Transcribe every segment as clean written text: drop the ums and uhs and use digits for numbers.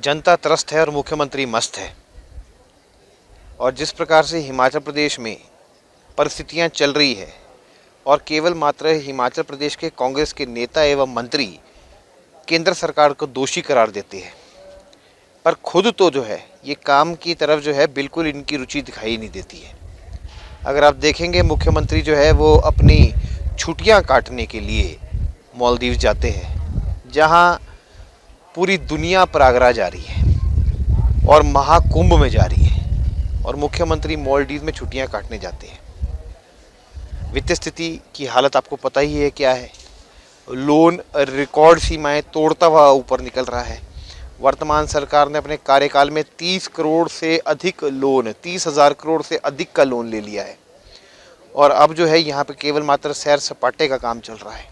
जनता त्रस्त है और मुख्यमंत्री मस्त है। और जिस प्रकार से हिमाचल प्रदेश में परिस्थितियां चल रही है और केवल मात्र हिमाचल प्रदेश के कांग्रेस के नेता एवं मंत्री केंद्र सरकार को दोषी करार देते हैं, पर खुद तो जो है ये काम की तरफ जो है बिल्कुल इनकी रुचि दिखाई नहीं देती है। अगर आप देखेंगे, मुख्यमंत्री जो है वो अपनी छुट्टियां काटने के लिए मालदीव जाते हैं, जहां पूरी दुनिया प्रयागराज जा रही है और महाकुंभ में जा रही है, और मुख्यमंत्री मालदीव में छुट्टियां काटने जाते हैं। वित्तीय स्थिति की हालत आपको पता ही है क्या है। लोन रिकॉर्ड सीमाएं तोड़ता हुआ ऊपर निकल रहा है। वर्तमान सरकार ने अपने कार्यकाल में 30 करोड़ से अधिक लोन, 30,000 करोड़ से अधिक का लोन ले लिया है, और अब जो है यहाँ पे केवल मात्र सैर सपाटे का काम चल रहा है।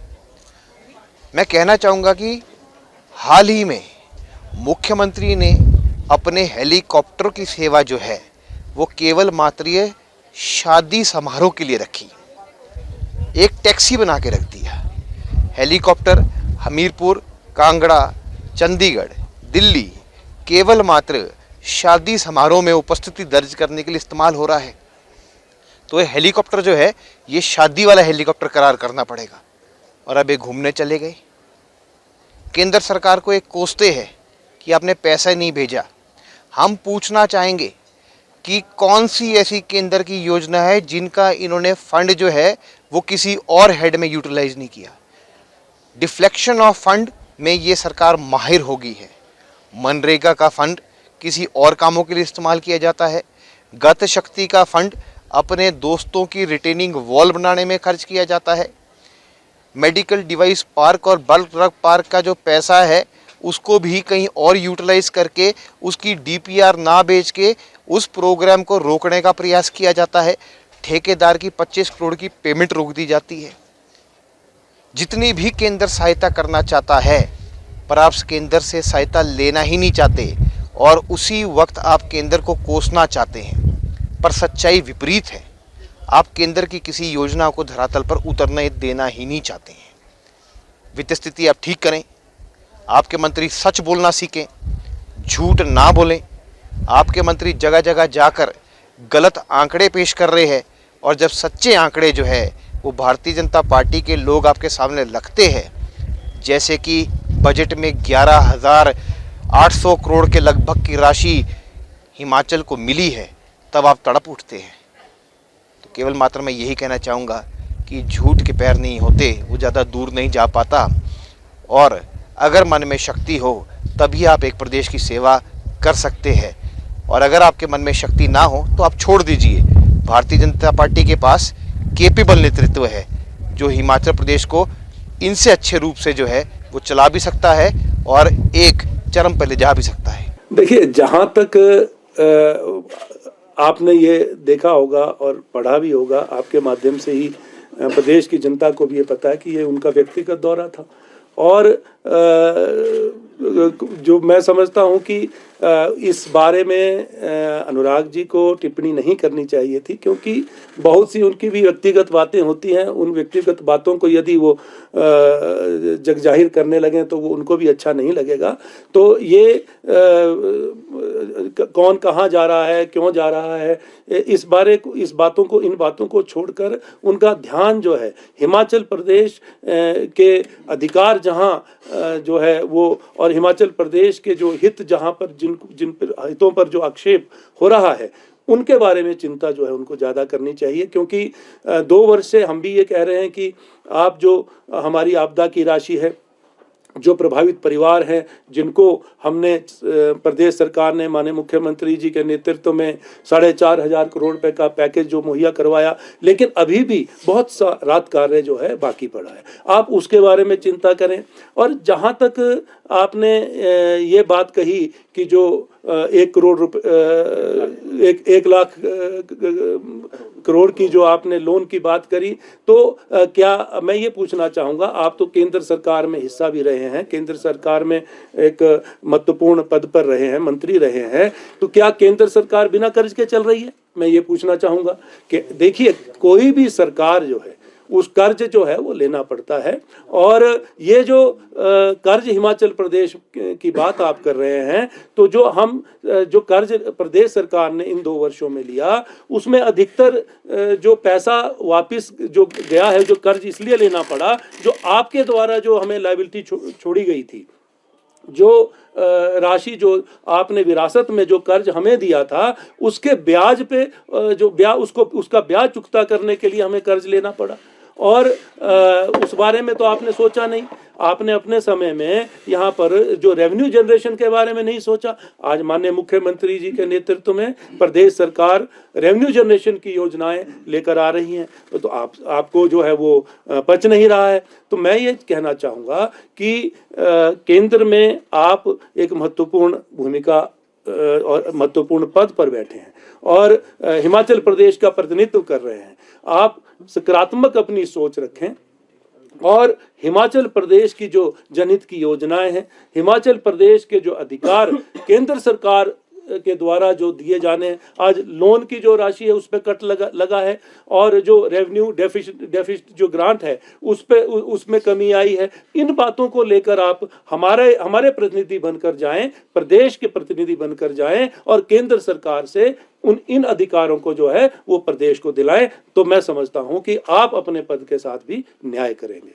मैं कहना चाहूँगा कि हाल ही में मुख्यमंत्री ने अपने हेलीकॉप्टर की सेवा जो है वो केवल मात्र शादी समारोह के लिए रखी, एक टैक्सी बना के रख दिया। हेलीकॉप्टर हमीरपुर, कांगड़ा, चंडीगढ़, दिल्ली केवल मात्र शादी समारोह में उपस्थिति दर्ज करने के लिए इस्तेमाल हो रहा है। तो ये हेलीकॉप्टर जो है ये शादी वाला हेलीकॉप्टर करार करना पड़ेगा, और अब ये घूमने चले गए। केंद्र सरकार को एक कोसते हैं कि आपने पैसा नहीं भेजा। हम पूछना चाहेंगे कि कौन सी ऐसी केंद्र की योजना है जिनका इन्होंने फंड जो है वो किसी और हेड में यूटिलाइज नहीं किया। डिफ्लेक्शन ऑफ फंड में ये सरकार माहिर हो गई है। मनरेगा का फंड किसी और कामों के लिए इस्तेमाल किया जाता है। गत शक्ति का फंड अपने दोस्तों की रिटेनिंग वॉल बनाने में खर्च किया जाता है। मेडिकल डिवाइस पार्क और बल्क ड्रग पार्क का जो पैसा है उसको भी कहीं और यूटिलाइज करके उसकी डीपीआर ना बेच के उस प्रोग्राम को रोकने का प्रयास किया जाता है। ठेकेदार की 25 करोड़ की पेमेंट रोक दी जाती है। जितनी भी केंद्र सहायता करना चाहता है, पर आप केंद्र से सहायता लेना ही नहीं चाहते और उसी वक्त आप केंद्र को कोसना चाहते हैं। पर सच्चाई विपरीत है। आप केंद्र की किसी योजना को धरातल पर उतरने देना ही नहीं चाहते हैं। वित्तीय स्थिति आप ठीक करें। आपके मंत्री सच बोलना सीखें, झूठ ना बोलें। आपके मंत्री जगह जगह जाकर गलत आंकड़े पेश कर रहे हैं, और जब सच्चे आंकड़े जो है वो भारतीय जनता पार्टी के लोग आपके सामने रखते हैं, जैसे कि बजट में 11,800 करोड़ के लगभग की राशि हिमाचल को मिली है, तब आप तड़प उठते हैं। तो केवल मात्र मैं यही कहना चाहूँगा कि झूठ के पैर नहीं होते, वो ज़्यादा दूर नहीं जा पाता, और अगर मन में शक्ति हो तभी आप एक प्रदेश की सेवा कर सकते हैं। और अगर आपके मन में शक्ति ना हो तो आप छोड़ दीजिए। भारतीय जनता पार्टी के पास कैपेबल नेतृत्व है जो हिमाचल प्रदेश को इनसे अच्छे रूप से जो है वो चला भी सकता है और एक चरम पर ले जा भी सकता है। देखिए, जहाँ तक आपने ये देखा होगा और पढ़ा भी होगा, आपके माध्यम से ही प्रदेश की जनता को भी ये पता है कि ये उनका व्यक्तिगत दौरा था, और जो मैं समझता हूँ कि इस बारे में अनुराग जी को टिप्पणी नहीं करनी चाहिए थी, क्योंकि बहुत सी उनकी भी व्यक्तिगत बातें होती हैं। उन व्यक्तिगत बातों को यदि वो जग जाहिर करने लगें तो वो उनको भी अच्छा नहीं लगेगा। तो ये कौन कहाँ जा रहा है, क्यों जा रहा है, इन बातों को छोड़कर उनका ध्यान जो है हिमाचल प्रदेश के अधिकार जहाँ जो है वो, और हिमाचल प्रदेश के जो हित जहाँ पर जिन हितों पर जो आक्षेप हो रहा है उनके बारे में चिंता जो है उनको ज़्यादा करनी चाहिए। क्योंकि 2 वर्ष से हम भी ये कह रहे हैं कि आप जो हमारी आपदा की राशि है, जो प्रभावित परिवार हैं जिनको हमने प्रदेश सरकार ने माननीय मुख्यमंत्री जी के नेतृत्व में 4,500 करोड़ रुपए का पैकेज जो मुहैया करवाया, लेकिन अभी भी बहुत सा रात कार्य जो है बाकी पड़ा है। आप उसके बारे में चिंता करें। और जहां तक आपने ये बात कही कि जो 1 करोड़ रुपए 1 लाख करोड़ की जो आपने लोन की बात करी, तो क्या मैं ये पूछना चाहूँगा, आप तो केंद्र सरकार में हिस्सा भी रहे हैं, केंद्र सरकार में एक महत्वपूर्ण पद पर रहे हैं, मंत्री रहे हैं, तो क्या केंद्र सरकार बिना कर्ज के चल रही है? मैं ये पूछना चाहूँगा कि देखिए, कोई भी सरकार जो है उस कर्ज जो है वो लेना पड़ता है। और ये जो कर्ज हिमाचल प्रदेश की बात आप कर रहे हैं, तो जो कर्ज प्रदेश सरकार ने इन 2 वर्षों में लिया, उसमें अधिकतर जो पैसा वापस जो गया है, जो कर्ज इसलिए लेना पड़ा, जो आपके द्वारा जो हमें लायबिलिटी छोड़ी गई थी, जो राशि जो आपने विरासत में जो कर्ज हमें दिया था, उसके ब्याज पे जो ब्याज उसका ब्याज चुकता करने के लिए हमें कर्ज लेना पड़ा। और उस बारे में तो आपने सोचा नहीं। आपने अपने समय में यहाँ पर जो रेवेन्यू जनरेशन के बारे में नहीं सोचा। आज माननीय मुख्यमंत्री जी के नेतृत्व में प्रदेश सरकार रेवेन्यू जनरेशन की योजनाएं लेकर आ रही हैं, तो आपको जो है वो पच नहीं रहा है। तो मैं ये कहना चाहूँगा कि केंद्र में आप एक महत्वपूर्ण भूमिका और महत्वपूर्ण पद पर बैठे हैं और हिमाचल प्रदेश का प्रतिनिधित्व कर रहे हैं। आप सकारात्मक अपनी सोच रखें और हिमाचल प्रदेश की जो जनहित की योजनाएं हैं, हिमाचल प्रदेश के जो अधिकार केंद्र सरकार के द्वारा जो दिए जाने हैं, आज लोन की जो राशि है उस पर कट लगा है, और जो रेवेन्यू डेफिसिट जो ग्रांट है उसमें कमी आई है। इन बातों को लेकर आप हमारे प्रतिनिधि बनकर जाएं, प्रदेश के प्रतिनिधि बनकर जाएं और केंद्र सरकार से इन अधिकारों को जो है वो प्रदेश को दिलाएं। तो मैं समझता हूं कि आप अपने पद के साथ भी न्याय करेंगे।